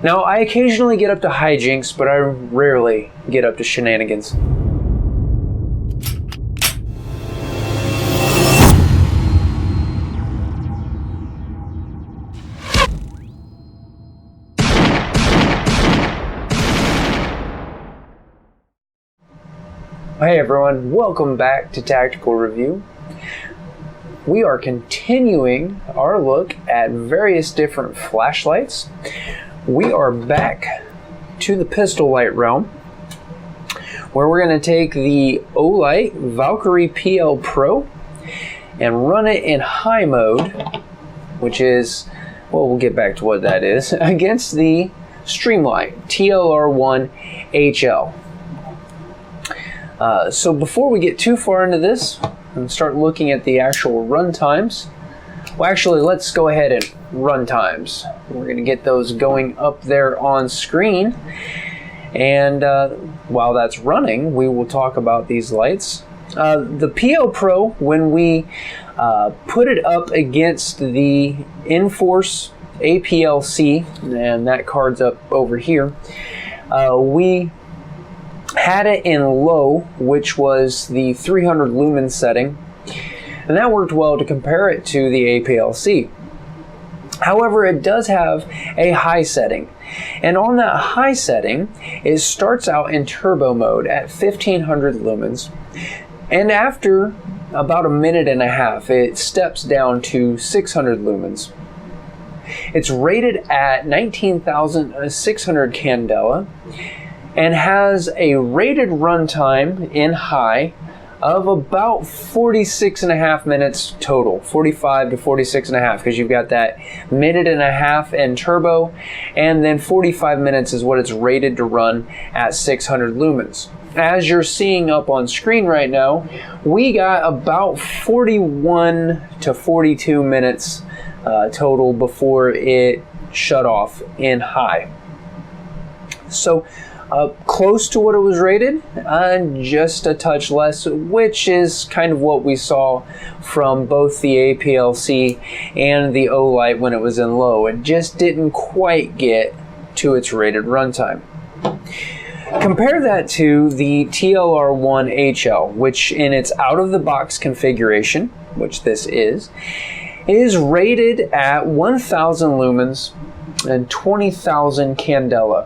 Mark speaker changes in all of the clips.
Speaker 1: Now, I occasionally get up to hijinks, but I rarely get up to shenanigans. Hey everyone, welcome back to Tactical Review. We are continuing our look at various different flashlights. We are back to the pistol light realm, where we're going to take the Olight Valkyrie PL-Pro and run it in high mode, which is, well, we'll get back to what that is, against the Streamlight TLR-1 HL. So before we get too far into this and start looking at the actual run times, well, actually, let's go ahead and run times. We're going to get those going up there on screen. And while that's running, we will talk about these lights. The PL-Pro, when we put it up against the Inforce APLc, and that card's up over here, we had it in low, which was the 300 lumen setting, and that worked well to compare it to the APLc. However, it does have a high setting, and on that high setting, it starts out in turbo mode at 1500 lumens, and after about a minute and a half, it steps down to 600 lumens. It's rated at 19,600 candela, and has a rated runtime in high of about 46.5 minutes total, 45 to 46.5, because you've got that minute and a half in turbo, and then 45 minutes is what it's rated to run at 600 lumens. As you're seeing up on screen right now, we got about 41 to 42 minutes total before it shut off in high. So close to what it was rated, just a touch less, which is kind of what we saw from both the APLc and the Olight when it was in low. It just didn't quite get to its rated runtime. Compare that to the TLR-1 HL, which in its out-of-the-box configuration, which this is rated at 1,000 lumens and 20,000 candela.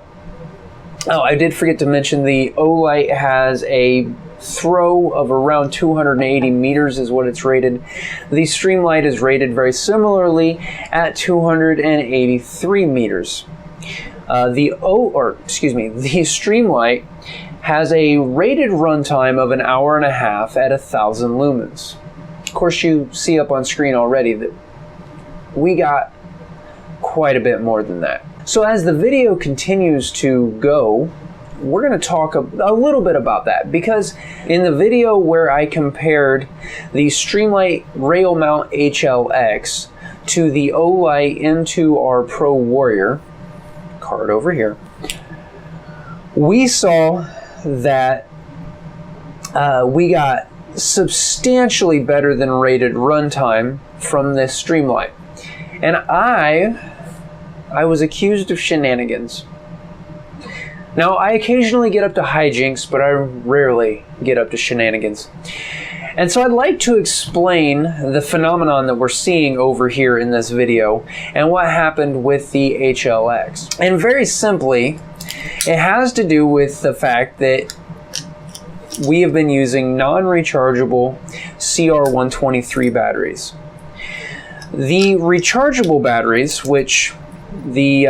Speaker 1: Oh, I did forget to mention the Olight has a throw of around 280 meters is what it's rated. The Streamlight is rated very similarly at 283 meters. The Streamlight has a rated runtime of an hour and a half at 1,000 lumens. Of course, you see up on screen already that we got quite a bit more than that. So as the video continues to go, we're going to talk a little bit about that, because in the video where I compared the Streamlight Rail Mount HLX to the Olight M2R Pro Warrior, card over here, we saw that we got substantially better than rated runtime from this Streamlight. And I was accused of shenanigans. Now, I occasionally get up to hijinks, but I rarely get up to shenanigans. And so I'd like to explain the phenomenon that we're seeing over here in this video and what happened with the HLX. And very simply, it has to do with the fact that we have been using non-rechargeable CR123 batteries. The rechargeable batteries, which the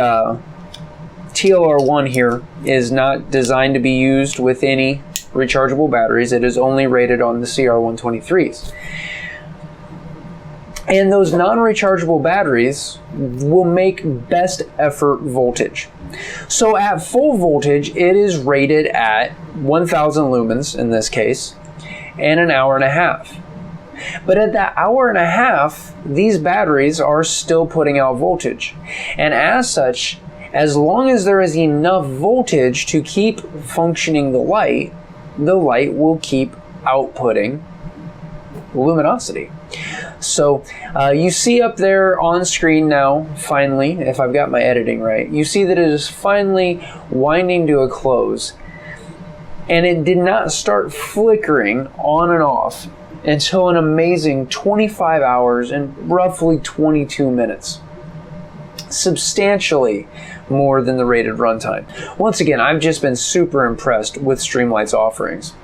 Speaker 1: TLR-1 here is not designed to be used with any rechargeable batteries. It is only rated on the CR123s. And those non-rechargeable batteries will make best effort voltage. So at full voltage, it is rated at 1,000 lumens in this case, and an hour and a half. But at that hour and a half, these batteries are still putting out voltage. And as such, as long as there is enough voltage to keep functioning the light will keep outputting luminosity. So you see up there on screen now, finally, if I've got my editing right, you see that it is finally winding to a close. And it did not start flickering on and off until an amazing 25 hours and roughly 22 minutes. Substantially more than the rated runtime. Once again, I've just been super impressed with Streamlight's offerings.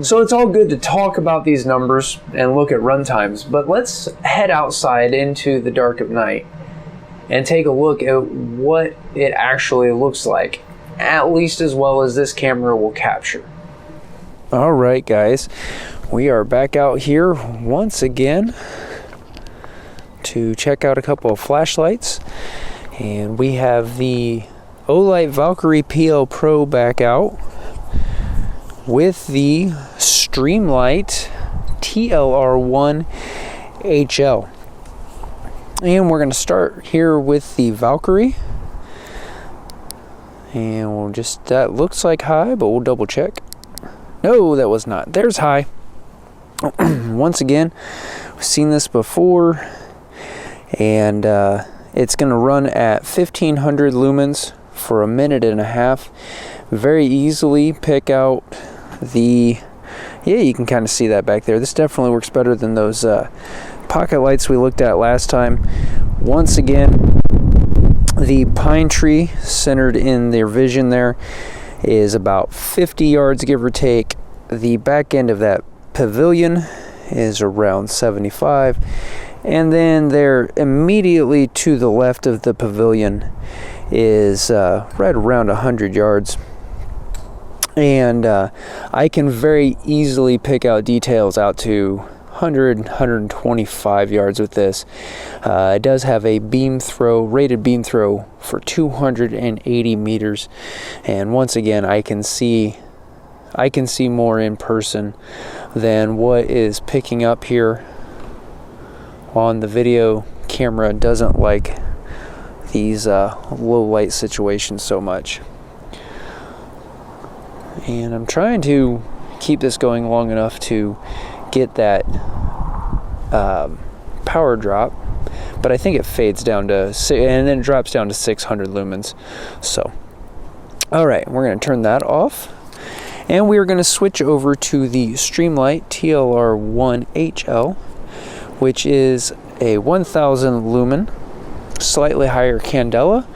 Speaker 1: So it's all good to talk about these numbers and look at runtimes, but let's head outside into the dark of night and take a look at what it actually looks like, at least as well as this camera will capture. All right, guys, we are back out here once again to check out a couple of flashlights, and we have the Olight Valkyrie PL-Pro back out with the Streamlight TLR-1 HL. And we're going to start here with the Valkyrie. And we'll just, that looks like high, but we'll double check. No, that was not. There's high. Once again, we've seen this before. And it's going to run at 1500 lumens for a minute and a half. Very easily pick out the, yeah, you can kind of see that back there. This definitely works better than those pocket lights we looked at last time. Once again, the pine tree centered in their vision there is about 50 yards, give or take. The back end of that pavilion is around 75. And then there immediately to the left of the pavilion is right around 100 yards. And I can very easily pick out details out to 100, 125 yards with this. It does have a beam throw, rated beam throw for 280 meters. And once again, I can see more in person than what is picking up here on the video camera. Doesn't like these low light situations so much. And I'm trying to keep this going long enough to get that power drop, but I think it fades down to, and then it drops down to 600 lumens. So, all right, we're going to turn that off, and we are going to switch over to the Streamlight TLR-1 HL, which is a 1000 lumen, slightly higher candela.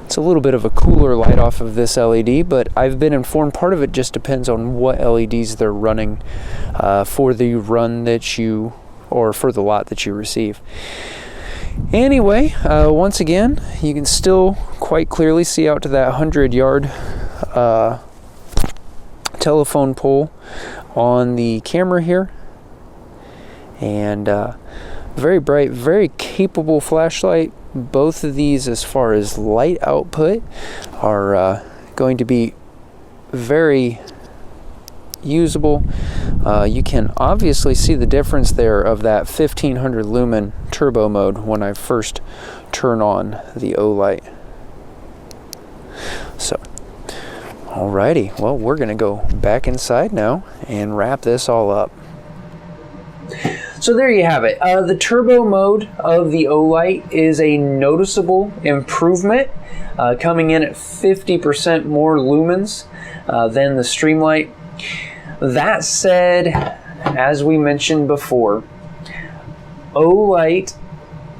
Speaker 1: It's a little bit of a cooler light off of this LED, but I've been informed part of it just depends on what LEDs they're running for the run that you, or for the lot that you receive. Anyway, once again, you can still quite clearly see out to that 100-yard telephone pole on the camera here. And very bright, very capable flashlight. Both of these, as far as light output, are going to be very usable. You can obviously see the difference there of that 1500 lumen turbo mode when I first turn on the Olight. So, alrighty, well, we're going to go back inside now and wrap this all up. So there you have it. The turbo mode of the Olight is a noticeable improvement, coming in at 50% more lumens than the Streamlight. That said, as we mentioned before, Olight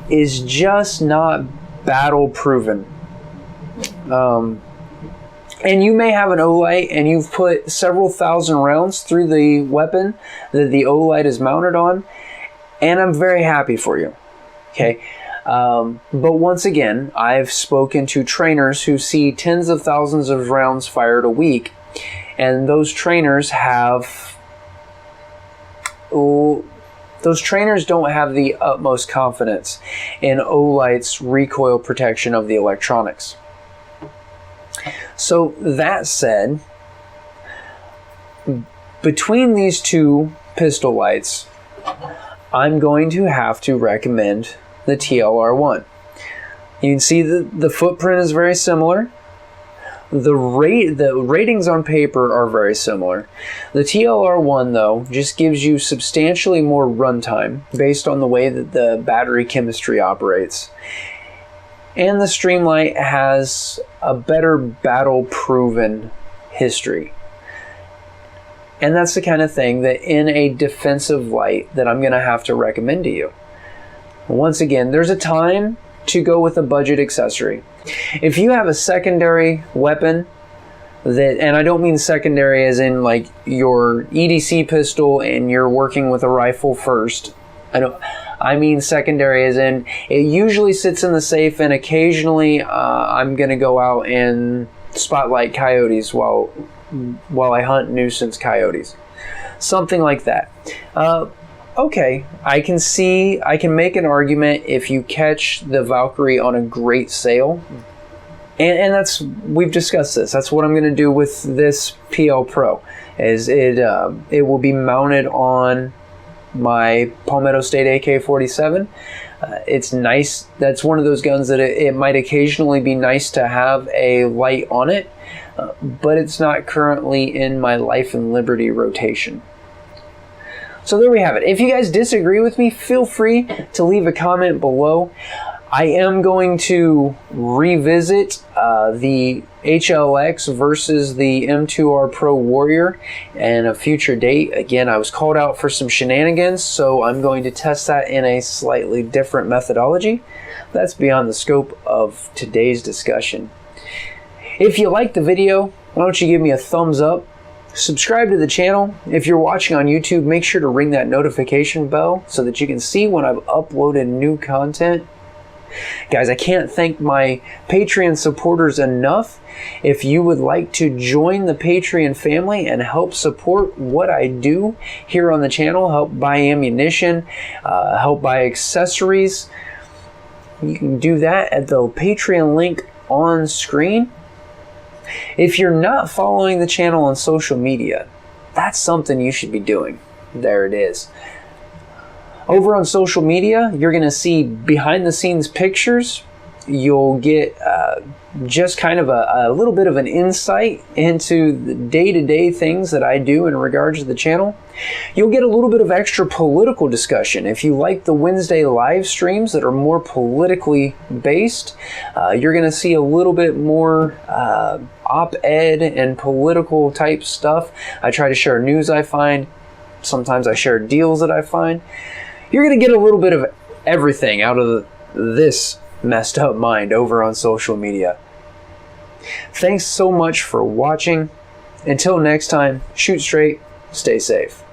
Speaker 1: is just not battle proven. And you may have an Olight and you've put several thousand rounds through the weapon that the Olight is mounted on, and I'm very happy for you. Okay. But once again, I've spoken to trainers who see tens of thousands of rounds fired a week, and those trainers have, those trainers don't have the utmost confidence in Olight's recoil protection of the electronics. So that said, between these two pistol lights, I'm going to have to recommend the TLR-1. You can see the footprint is very similar. The ratings on paper are very similar. The TLR-1 though just gives you substantially more runtime based on the way that the battery chemistry operates. And the Streamlight has a better battle-proven history. And that's the kind of thing that in a defensive light that I'm going to have to recommend to you. Once again, there's a time to go with a budget accessory. If you have a secondary weapon that, and I don't mean secondary as in like your EDC pistol and you're working with a rifle first. I mean secondary as in it usually sits in the safe, and occasionally I'm gonna go out and spotlight coyotes while I hunt nuisance coyotes, something like that. Okay, I can make an argument if you catch the Valkyrie on a great sale. And we've discussed this. That's what I'm going to do with this PL-Pro. Is it will be mounted on my Palmetto State AK-47. It's nice. That's one of those guns that it might occasionally be nice to have a light on it, but it's not currently in my Life and Liberty rotation. So there we have it. If you guys disagree with me, feel free to leave a comment below. I am going to revisit the HLX versus the M2R Pro Warrior in a future date. Again, I was called out for some shenanigans, so I'm going to test that in a slightly different methodology. That's beyond the scope of today's discussion. If you liked the video, why don't you give me a thumbs up? Subscribe to the channel. If you're watching on YouTube, make sure to ring that notification bell so that you can see when I've uploaded new content. Guys, I can't thank my Patreon supporters enough. If you would like to join the Patreon family and help support what I do here on the channel, help buy ammunition, help buy accessories, you can do that at the Patreon link on screen. If you're not following the channel on social media, that's something you should be doing. There it is. Over on social media, you're going to see behind the scenes pictures. You'll get just kind of a little bit of an insight into the day-to-day things that I do in regards to the channel. You'll get a little bit of extra political discussion. If you like the Wednesday live streams that are more politically based, you're going to see a little bit more op-ed and political type stuff. I try to share news I find. Sometimes I share deals that I find. You're going to get a little bit of everything out of this messed up mind over on social media. Thanks so much for watching. Until next time, shoot straight, stay safe.